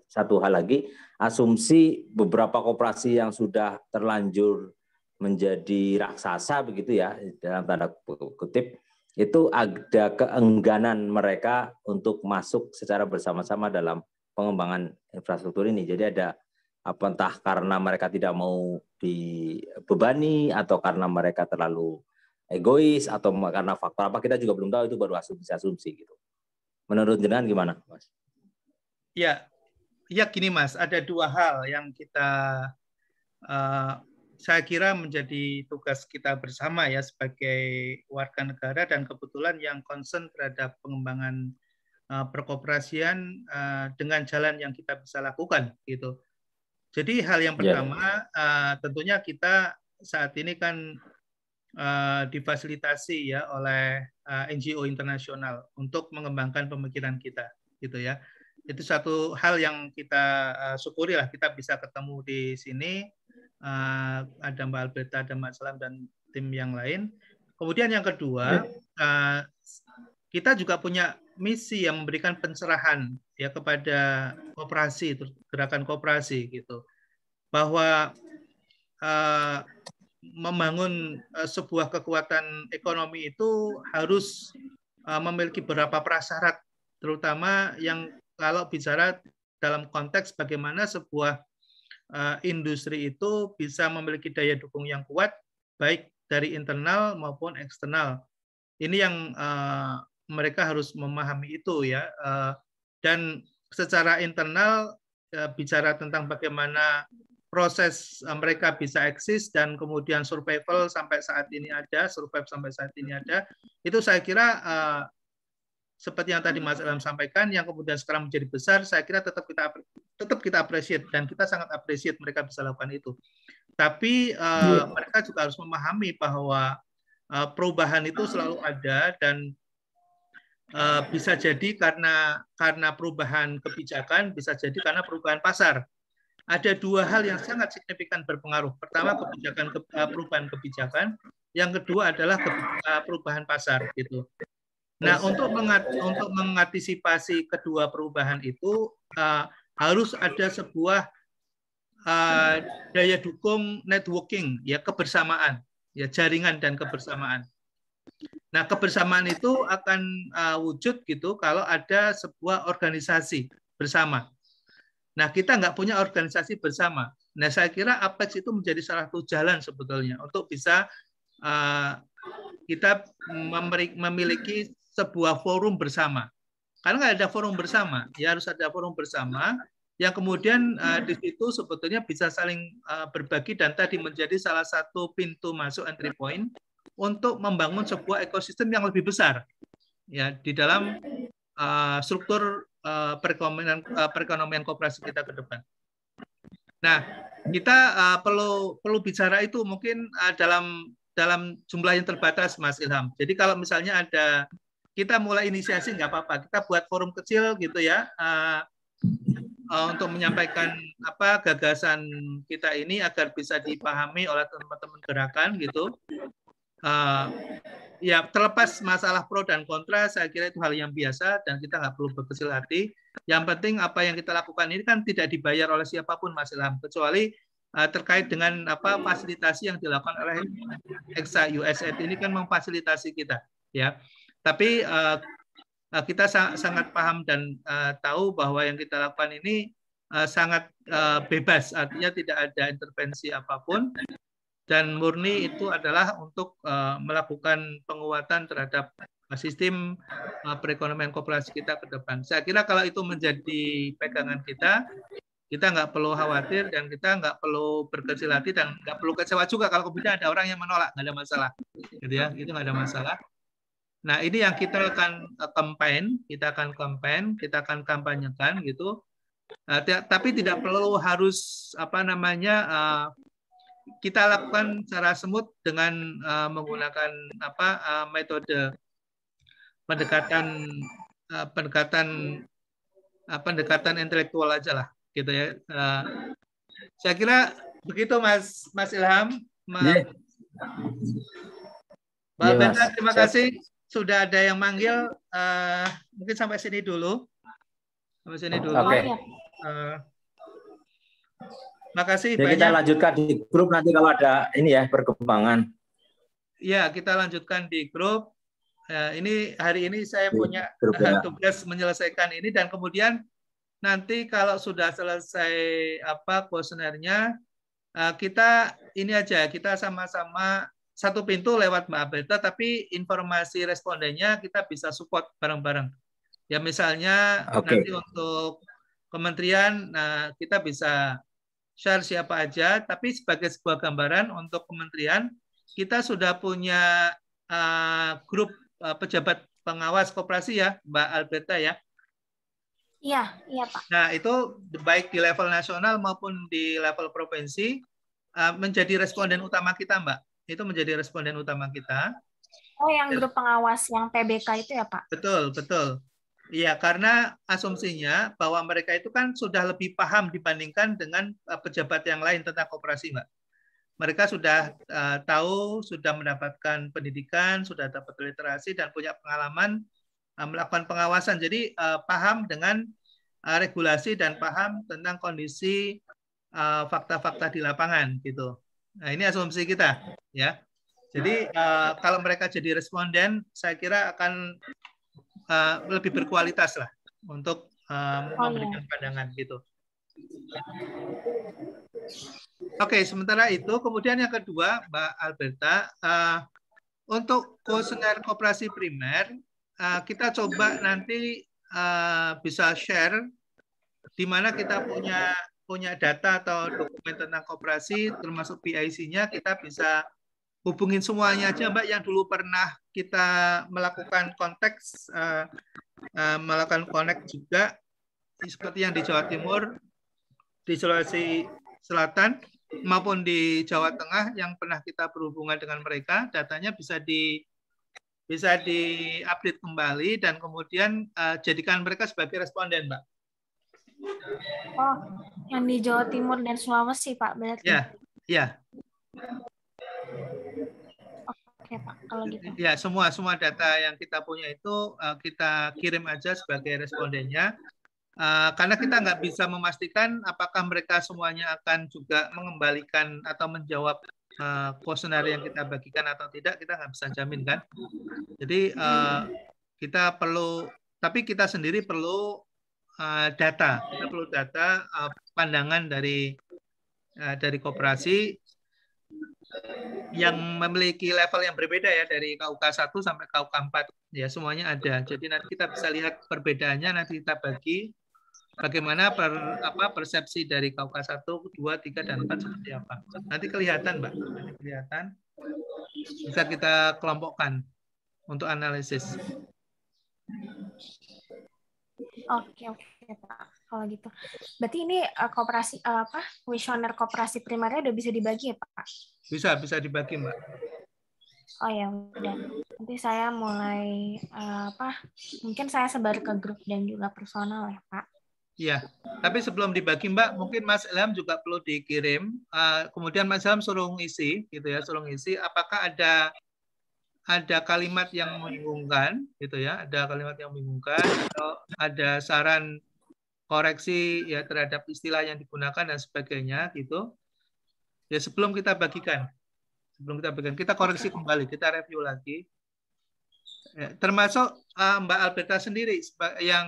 satu hal lagi, asumsi beberapa koperasi yang sudah terlanjur menjadi raksasa begitu ya dalam tanda kutip, itu ada keengganan mereka untuk masuk secara bersama-sama dalam pengembangan infrastruktur ini. Jadi ada entah karena mereka tidak mau dibebani atau karena mereka terlalu egois atau karena faktor apa, kita juga belum tahu, itu baru asumsi gitu. Menurut jenengan gimana, Mas? Ya gini Mas, ada dua hal yang kita saya kira menjadi tugas kita bersama ya sebagai warga negara dan kebetulan yang concern terhadap pengembangan perkoperasian dengan jalan yang kita bisa lakukan gitu. Jadi hal yang pertama tentunya kita saat ini kan difasilitasi ya oleh NGO internasional untuk mengembangkan pemikiran kita gitu ya. Itu satu hal yang kita syukuri lah, kita bisa ketemu di sini, ada Mbak Alberta, ada Mbak Salam dan tim yang lain. Kemudian yang kedua, kita juga punya misi yang memberikan pencerahan ya kepada koperasi, gerakan koperasi gitu, bahwa membangun sebuah kekuatan ekonomi itu harus memiliki beberapa prasyarat, terutama yang kalau bicara dalam konteks bagaimana sebuah industri itu bisa memiliki daya dukung yang kuat, baik dari internal maupun eksternal. Ini yang mereka harus memahami itu ya. Dan secara internal bicara tentang bagaimana proses mereka bisa eksis dan kemudian survival sampai saat ini ada, itu saya kira seperti yang tadi Mas Ilham sampaikan, yang kemudian sekarang menjadi besar, saya kira tetap kita appreciate dan kita sangat appreciate mereka bisa lakukan itu. Tapi mereka juga harus memahami bahwa perubahan itu selalu ada dan bisa jadi karena perubahan kebijakan, bisa jadi karena perubahan pasar. Ada dua hal yang sangat signifikan berpengaruh. Pertama, perubahan kebijakan. Yang kedua adalah perubahan pasar. Gitu. Nah, untuk mengantisipasi kedua perubahan itu harus ada sebuah daya dukung networking, ya kebersamaan, ya jaringan dan kebersamaan. Nah, kebersamaan itu akan wujud gitu kalau ada sebuah organisasi bersama. Nah, kita nggak punya organisasi bersama. Nah, saya kira Apex itu menjadi salah satu jalan sebetulnya untuk bisa kita memiliki sebuah forum bersama. Karena nggak ada forum bersama, ya harus ada forum bersama yang kemudian di situ sebetulnya bisa saling berbagi dan tadi menjadi salah satu pintu masuk entry point untuk membangun sebuah ekosistem yang lebih besar ya di dalam struktur perekonomian koperasi kita ke depan. Nah, kita perlu bicara itu mungkin dalam jumlah yang terbatas, Mas Ilham. Jadi kalau misalnya kita mulai inisiasi nggak apa-apa, kita buat forum kecil gitu ya, untuk menyampaikan gagasan kita ini agar bisa dipahami oleh teman-teman gerakan gitu. Ya, terlepas masalah pro dan kontra, saya kira itu hal yang biasa dan kita nggak perlu berkecil hati. Yang penting apa yang kita lakukan ini kan tidak dibayar oleh siapapun, Mas Ilham, kecuali terkait dengan fasilitasi yang dilakukan oleh EXA USAID ini kan memfasilitasi kita, ya. Tapi kita sangat paham dan tahu bahwa yang kita lakukan ini sangat bebas, artinya tidak ada intervensi apapun. Dan murni itu adalah untuk melakukan penguatan terhadap sistem perekonomian koperasi kita ke depan. Saya kira kalau itu menjadi pegangan kita nggak perlu khawatir dan kita nggak perlu berkecil hati dan nggak perlu kecewa juga kalau kemudian ada orang yang menolak, nggak ada masalah, gitu ya, itu nggak ada masalah. Nah, ini yang kita akan kita akan kampanyekan gitu. Tapi tidak perlu harus kita lakukan secara smooth dengan menggunakan metode pendekatan intelektual aja lah, gitu ya. Saya kira begitu, Mas Ilham. Mbak Benta, terima kasih sudah ada yang manggil. Mungkin sampai sini dulu. Oke. Makasih banyak. Kita lanjutkan di grup nanti kalau ada ini ya perkembangan. Ya, kita lanjutkan di grup. Ini hari ini saya punya tugas menyelesaikan ini dan kemudian nanti kalau sudah selesai kuesionernya, kita ini aja, kita sama-sama satu pintu lewat Mbak Benta, tapi informasi respondennya kita bisa support bareng-bareng. Ya misalnya nanti untuk kementerian, kita bisa share siapa aja, tapi sebagai sebuah gambaran untuk kementerian, kita sudah punya grup pejabat pengawas koperasi ya, Mbak Alberta ya. Iya Pak. Nah itu baik di level nasional maupun di level provinsi menjadi responden utama kita, Mbak. Itu menjadi responden utama kita. Oh, yang grup pengawas yang PBK itu ya, Pak? Betul. Iya, karena asumsinya bahwa mereka itu kan sudah lebih paham dibandingkan dengan pejabat yang lain tentang koperasi, Mbak. Mereka sudah tahu, sudah mendapatkan pendidikan, sudah dapat literasi, dan punya pengalaman melakukan pengawasan. Jadi paham dengan regulasi dan paham tentang kondisi fakta-fakta di lapangan, gitu. Nah, ini asumsi kita, ya. Jadi kalau mereka jadi responden, saya kira akan lebih berkualitas lah untuk memberikan pandangan gitu. Oke, sementara itu kemudian yang kedua, Mbak Alberta, untuk kuesioner koperasi primer, kita coba nanti bisa share di mana kita punya data atau dokumen tentang koperasi, termasuk PIC-nya, kita bisa hubungin semuanya aja, Mbak, yang dulu pernah kita melakukan konteks, melakukan connect juga, seperti yang di Jawa Timur, di Sulawesi Selatan, maupun di Jawa Tengah yang pernah kita berhubungan dengan mereka, datanya bisa di-update kembali dan kemudian jadikan mereka sebagai responden, Mbak. Oh, yang di Jawa Timur dan Sulawesi, Pak, berarti? Ya. Oke, Pak, kalau gitu. Ya, semua data yang kita punya itu kita kirim aja sebagai respondennya. Karena kita nggak bisa memastikan apakah mereka semuanya akan juga mengembalikan atau menjawab kuesioner yang kita bagikan atau tidak, kita nggak bisa jamin kan. Jadi kita perlu, tapi kita sendiri perlu data. Kita perlu data pandangan dari koperasi yang memiliki level yang berbeda ya, dari KUK 1 sampai KUK 4 ya, semuanya ada. Jadi nanti kita bisa lihat perbedaannya, nanti kita bagi bagaimana persepsi dari KUK 1, 2, 3 dan 4 seperti apa. Nanti kelihatan, Mbak. Nanti kelihatan. Bisa kita kelompokkan untuk analisis. Oke, Pak. Kalau gitu. Berarti ini kuesioner koperasi primernya udah bisa dibagi ya, Pak? Bisa dibagi, Mbak. Oh ya, udah. Nanti saya mulai mungkin saya sebar ke grup dan juga personal ya, Pak. Iya. Tapi sebelum dibagi, Mbak, mungkin Mas Ilham juga perlu dikirim. Kemudian Mas Ilham suruh ngisi, gitu ya, suruh ngisi. Apakah ada kalimat yang membingungkan, gitu ya, ada kalimat yang membingungkan, atau ada saran koreksi ya terhadap istilah yang digunakan dan sebagainya, gitu. Ya sebelum kita bagikan, kita koreksi kembali, kita review lagi. Ya, termasuk Mbak Alberta sendiri yang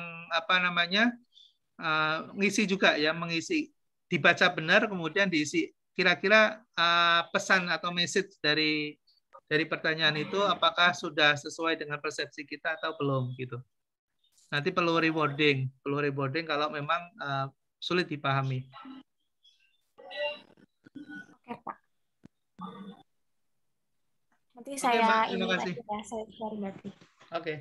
ngisi juga ya, mengisi, dibaca benar, kemudian diisi kira-kira pesan atau message dari pertanyaan itu apakah sudah sesuai dengan persepsi kita atau belum gitu. Nanti perlu rewarding kalau memang sulit dipahami. Oke, Pak. Nanti Oke, saya Mbak, ini terima kasih. lagi ya, saya share berarti. Oke.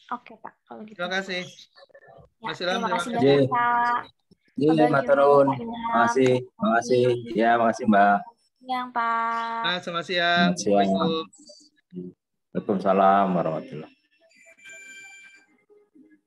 Oke, Pak, kalau gitu. Terima kasih. Ya, Mas Ilham, terima kasih terima banyak, kasih. Pak. Iya, maturun. Makasih. Ya, makasih, Mbak. Siang, Pak. Selamat siang. Selamat siang. Waalaikumsalam warahmatullahi wabarakatuh.